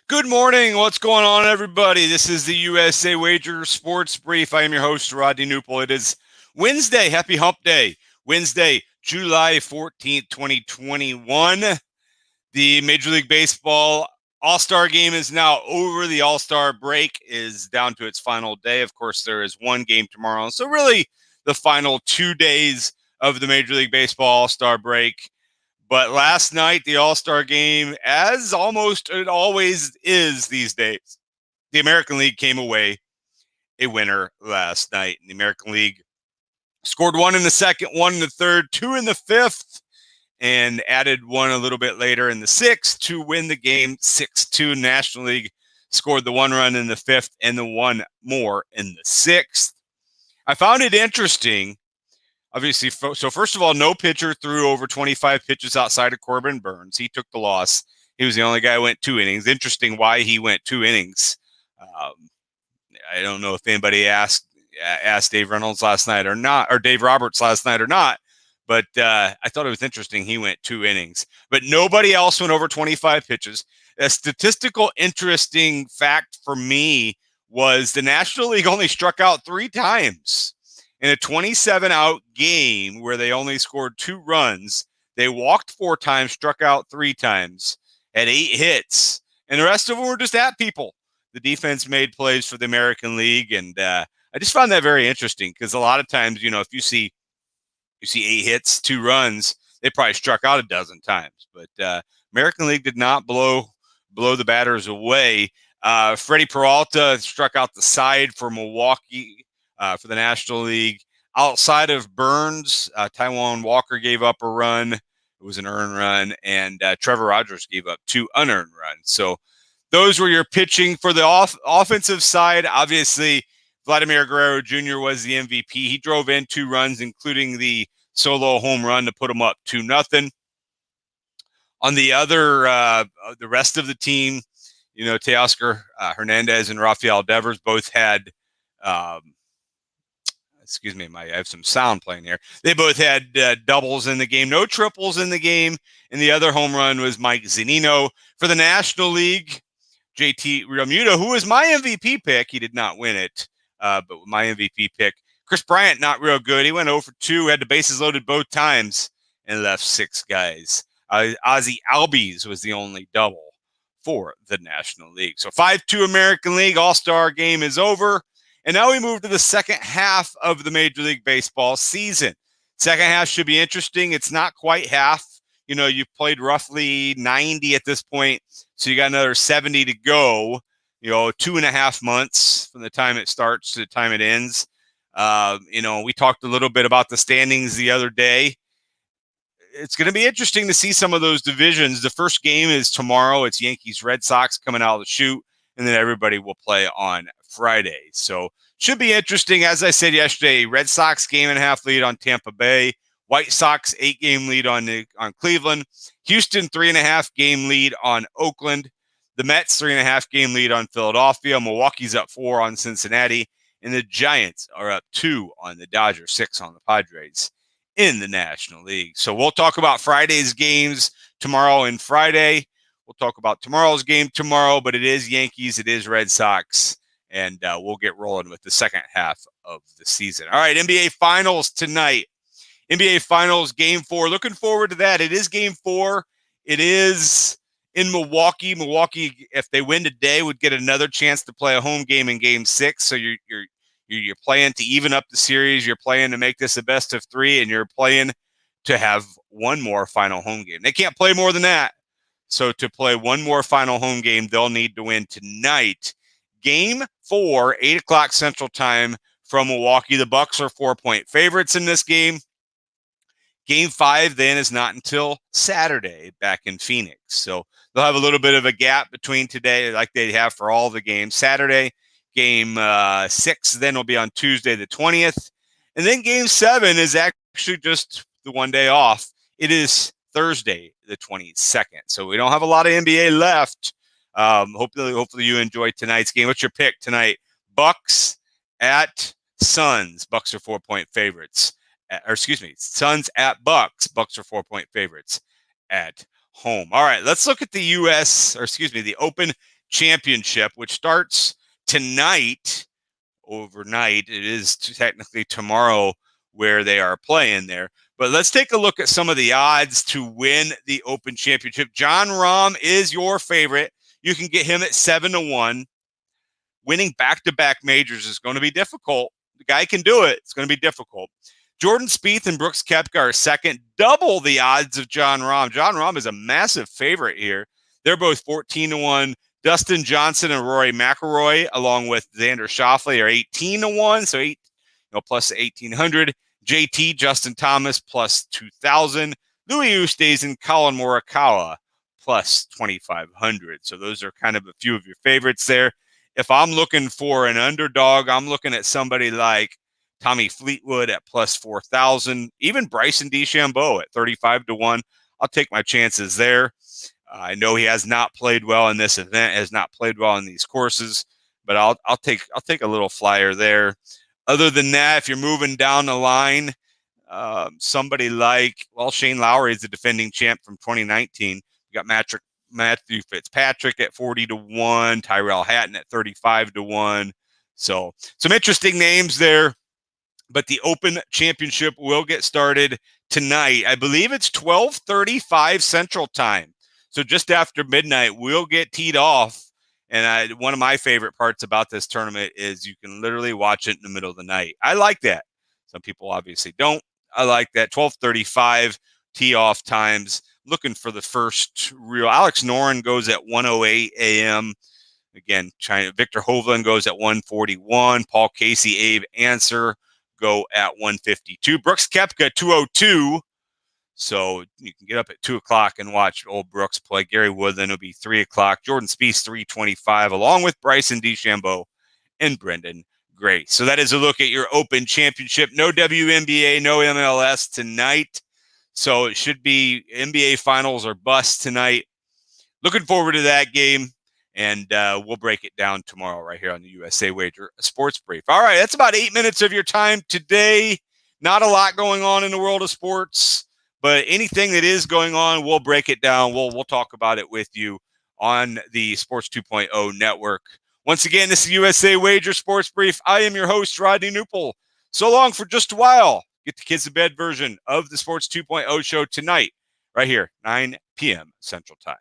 Good morning. What's going on, everybody? This is the USA Wager Sports Brief. I am your host, Rodney Knuppel. It is Wednesday. Happy Hump Day. Wednesday, July 14th, 2021. The Major League Baseball AllStar game is now over. The AllStar break is down to its final day. Of course, there is one game tomorrow. So really the final 2 days of the Major League Baseball AllStar break. But last night, the All-Star game, as almost it always is these days, the American League came away a winner last night. The American League scored one in the second, one in the third, two in the fifth, and added one a little bit later in the sixth to win the game 6-2. National League scored the one run in the fifth and the one more in the sixth. I found it interesting. Obviously, so first of all, no pitcher threw over 25 pitches outside of Corbin Burns. He took the loss. He was the only guy who went 2 innings. Interesting why he went 2 innings. I don't know if anybody asked Dave Reynolds last night or not, or Dave Roberts last night or not, but I thought it was interesting he went 2 innings. But nobody else went over 25 pitches. A statistical interesting fact for me was the National League only struck out 3 times. In a 27-out game where they only scored 2 runs, they walked 4 times, struck out 3 times, had 8 hits, and the rest of them were just at people. The defense made plays for the American League, and I just found that very interesting because a lot of times, if you see 8 hits, 2 runs, they probably struck out a dozen times. But American League did not blow the batters away. Freddie Peralta struck out the side for Milwaukee. For the National League. Outside of Burns, Taijuan Walker gave up a run. It was an earned run, and Trevor Rogers gave up 2 unearned runs. So those were your pitching. For the offensive side, obviously, Vladimir Guerrero Jr. was the MVP. He drove in 2 runs, including the solo home run to put them up 2-0. On the other, the rest of the team, Teoscar Hernandez and Rafael Devers both had I have some sound playing here. They both had doubles in the game, no triples in the game, and the other home run was Mike Zunino. For the National League, JT Realmuto, who was my MVP pick, he did not win it, but my MVP pick. Chris Bryant, not real good. He went 0 for 2, had the bases loaded both times, and left 6 guys. Ozzie Albies was the only double for the National League. So 5-2 American League, All-Star game is over. And now we move to the second half of the Major League Baseball season. Second half should be interesting. It's not quite half. You've played roughly 90 at this point, so you got another 70 to go. 2.5 months from the time it starts to the time it ends. We talked a little bit about the standings the other day. It's going to be interesting to see some of those divisions. The first game is tomorrow. It's Yankees-Red Sox coming out of the chute, and then everybody will play on Friday. So should be interesting. As I said yesterday, Red Sox 1.5 lead on Tampa Bay, White Sox 8-game lead on Cleveland, Houston 3.5 game lead on Oakland, the Mets 3.5 game lead on Philadelphia, Milwaukee's up 4 on Cincinnati, and the Giants are up 2 on the Dodgers, 6 on the Padres in the National League. So we'll talk about Friday's games tomorrow and Friday. We'll talk about tomorrow's game tomorrow, but it is Yankees, it is Red Sox, and we'll get rolling with the second half of the season. All right, NBA Finals tonight. NBA Finals Game 4. Looking forward to that. It is Game 4. It is in Milwaukee. Milwaukee, if they win today, would get another chance to play a home game in Game 6. So you're playing to even up the series. You're playing to make this a best of 3, and you're playing to have one more final home game. They can't play more than that. So to play one more final home game, they'll need to win tonight. Game 4, 8 o'clock Central Time from Milwaukee. The Bucks are 4-point favorites in this game. Game 5 then is not until Saturday back in Phoenix. So they'll have a little bit of a gap between today, like they have for all the games. Saturday, Game 6 then will be on Tuesday the 20th. And then Game 7 is actually just the one day off. It is Thursday the 22nd. So we don't have a lot of NBA left. Hopefully you enjoyed tonight's game. What's your pick tonight? Bucks at Suns. Bucks are 4-point favorites. Suns at Bucks. Bucks are 4-point favorites at home. All right, let's look at the Open Championship, which starts tonight, overnight. It is technically tomorrow where they are playing there. But let's take a look at some of the odds to win the Open Championship. Jon Rahm is your favorite. You can get him at 7-1. Winning back-to-back majors is going to be difficult. The guy can do it. It's going to be difficult. Jordan Spieth and Brooks Koepka are second, double the odds of Jon Rahm. Jon Rahm is a massive favorite here. They're both 14-1. Dustin Johnson and Rory McIlroy, along with Xander Schauffele, are 18-1, so plus 1,800. JT, Justin Thomas, plus 2,000. Louis Oosthuizen and Colin Morikawa, plus 2,500. So those are kind of a few of your favorites there. If I'm looking for an underdog, I'm looking at somebody like Tommy Fleetwood at plus 4,000, even Bryson DeChambeau at 35-1. I'll take my chances there. I know he has not played well in this event, has not played well in these courses, but I'll take a little flyer there. Other than that, if you're moving down the line, somebody like, Shane Lowry is the defending champ from 2019. You got Matthew Fitzpatrick at 40-1, Tyrell Hatton at 35-1. So some interesting names there. But the Open Championship will get started tonight. I believe it's 12:35 Central Time. So just after midnight, we'll get teed off. And one of my favorite parts about this tournament is you can literally watch it in the middle of the night. I like that. Some people obviously don't. I like that. 12:35 tee off times. Looking for the first real. Alex Noren goes at 1:08 a.m. Again, Victor Hovland goes at 1:41. Paul Casey, Abe Answer go at 1:52. Brooks Koepka 2:02. So you can get up at 2 o'clock and watch old Brooks play. Gary Woodland will be 3 o'clock. Jordan Spieth 3:25, along with Bryson DeChambeau and Brendan Grace. So that is a look at your Open Championship. No WNBA, no MLS tonight. So it should be NBA Finals or bust tonight. Looking forward to that game. And we'll break it down tomorrow right here on the USA Wager Sports Brief. All right, that's about 8 minutes of your time today. Not a lot going on in the world of sports, but anything that is going on, we'll break it down. We'll talk about it with you on the Sports 2.0 network. Once again, this is USA Wager Sports Brief. I am your host, Rodney Knuppel. So long for just a while. Get the kids to bed version of the Sports 2.0 show tonight, right here, 9 p.m. Central Time.